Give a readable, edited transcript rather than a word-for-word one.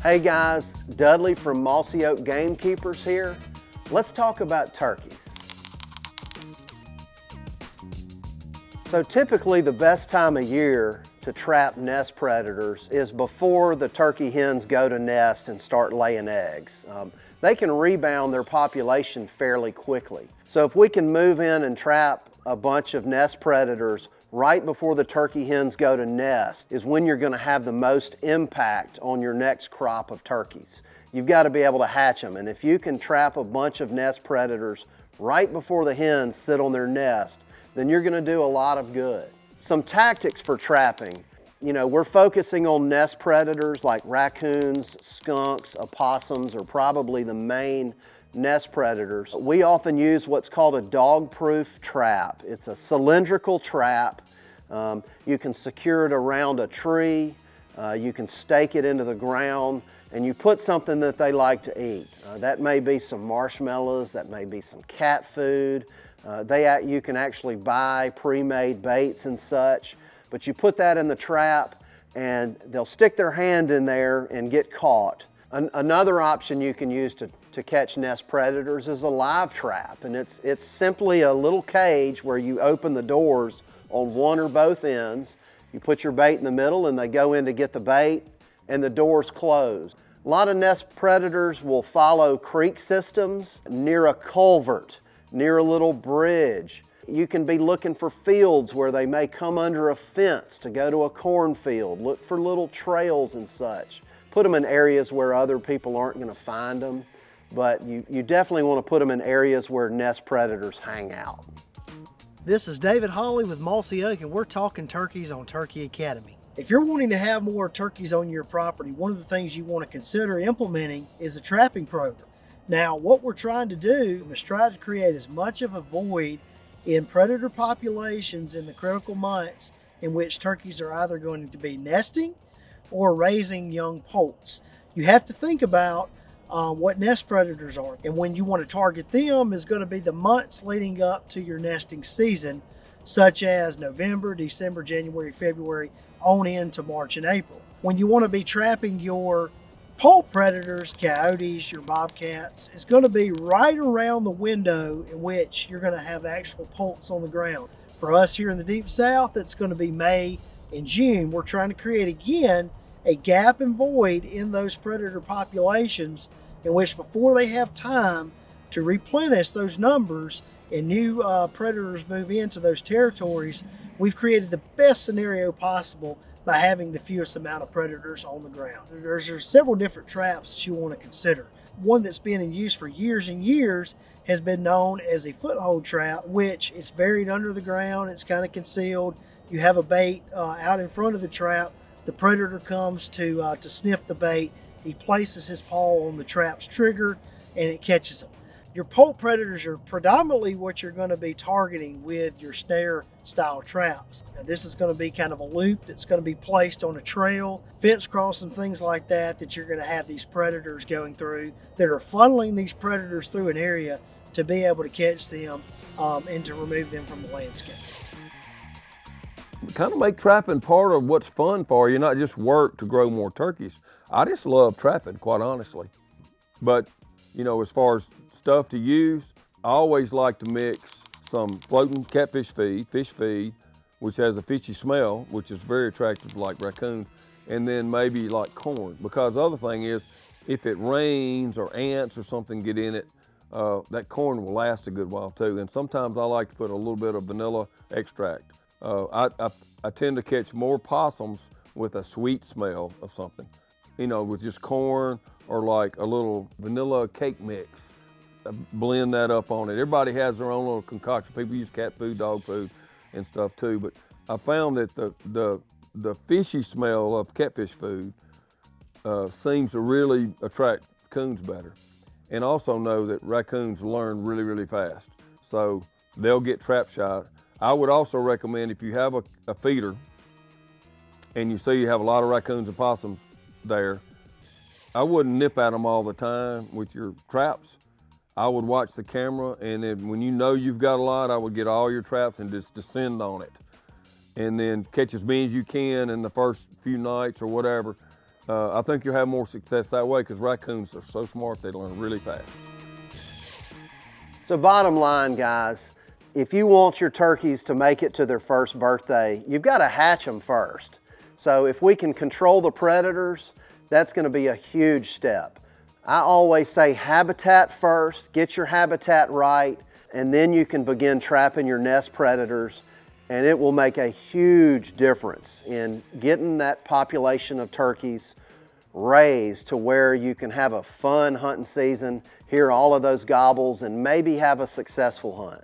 Hey guys, Dudley from Mossy Oak Gamekeepers here. Let's talk about turkeys. So typically the best time of year to trap nest predators is before the turkey hens go to nest and start laying eggs. They can rebound their population fairly quickly. So if we can move in and trap a bunch of nest predators right before the turkey hens go to nest is when you're going to have the most impact on your next crop of turkeys. You've got to be able to hatch them, and if you can trap a bunch of nest predators right before the hens sit on their nest, then you're going to do a lot of good. Some tactics for trapping. You know, we're focusing on nest predators like raccoons, skunks, opossums are probably the main nest predators. We often use what's called a dog-proof trap. It's a cylindrical trap. You can secure it around a tree, you can stake it into the ground, and you put something that they like to eat. That may be some marshmallows, that may be some cat food. You can actually buy pre-made baits and such, but you put that in the trap and they'll stick their hand in there and get caught. Another option you can use to catch nest predators is a live trap, and it's simply a little cage where you open the doors on one or both ends. You put your bait in the middle and they go in to get the bait and the doors close. A lot of nest predators will follow creek systems near a culvert, near a little bridge. You can be looking for fields where they may come under a fence to go to a cornfield. Look for little trails and such. Put them in areas where other people aren't going to find them, but you definitely want to put them in areas where nest predators hang out. This is David Hawley with Mossy Oak, and we're talking turkeys on Turkey Academy. If you're wanting to have more turkeys on your property, one of the things you want to consider implementing is a trapping program. Now, what we're trying to do is try to create as much of a void in predator populations in the critical months in which turkeys are either going to be nesting or raising young poults. You have to think about what nest predators are, and when you want to target them is going to be the months leading up to your nesting season, such as November, December, January, February, on into March and April. When you want to be trapping your poult predators, coyotes, your bobcats, it's going to be right around the window in which you're going to have actual poults on the ground. For us here in the Deep South, it's going to be May and June. We're trying to create again a gap and void in those predator populations in which before they have time to replenish those numbers and new predators move into those territories, we've created the best scenario possible by having the fewest amount of predators on the ground. There's several different traps that you want to consider. One that's been in use for years and years has been known as a foothold trap, which it's buried under the ground, it's kind of concealed. You have a bait out in front of the trap. The predator comes to sniff the bait. He places his paw on the trap's trigger and it catches him. Your poult predators are predominantly what you're going to be targeting with your snare style traps. Now, this is going to be kind of a loop that's going to be placed on a trail, fence crossing, things like that you're going to have these predators going through that are funneling these predators through an area to be able to catch them and to remove them from the landscape. Kind of make trapping part of what's fun for you, not just work to grow more turkeys. I just love trapping, quite honestly. But, you know, as far as stuff to use, I always like to mix some floating catfish feed, fish feed, which has a fishy smell, which is very attractive like raccoons, and then maybe like corn. Because the other thing is, if it rains or ants or something get in it, that corn will last a good while too. And sometimes I like to put a little bit of vanilla extract. I tend to catch more possums with a sweet smell of something, you know, with just corn or like a little vanilla cake mix. Blend that up on it. Everybody has their own little concoction. People use cat food, dog food, and stuff too. But I found that the fishy smell of catfish food seems to really attract coons better. And also know that raccoons learn really, really fast. So they'll get trap shy. I would also recommend if you have a feeder and you see you have a lot of raccoons and possums there, I wouldn't nip at them all the time with your traps. I would watch the camera, and then when you know you've got a lot, I would get all your traps and just descend on it. And then catch as many as you can in the first few nights or whatever, I think you'll have more success that way because raccoons are so smart, they learn really fast. So bottom line, guys, if you want your turkeys to make it to their first birthday, you've got to hatch them first. So if we can control the predators, that's going to be a huge step. I always say habitat first, get your habitat right, and then you can begin trapping your nest predators, and it will make a huge difference in getting that population of turkeys raised to where you can have a fun hunting season, hear all of those gobbles, and maybe have a successful hunt.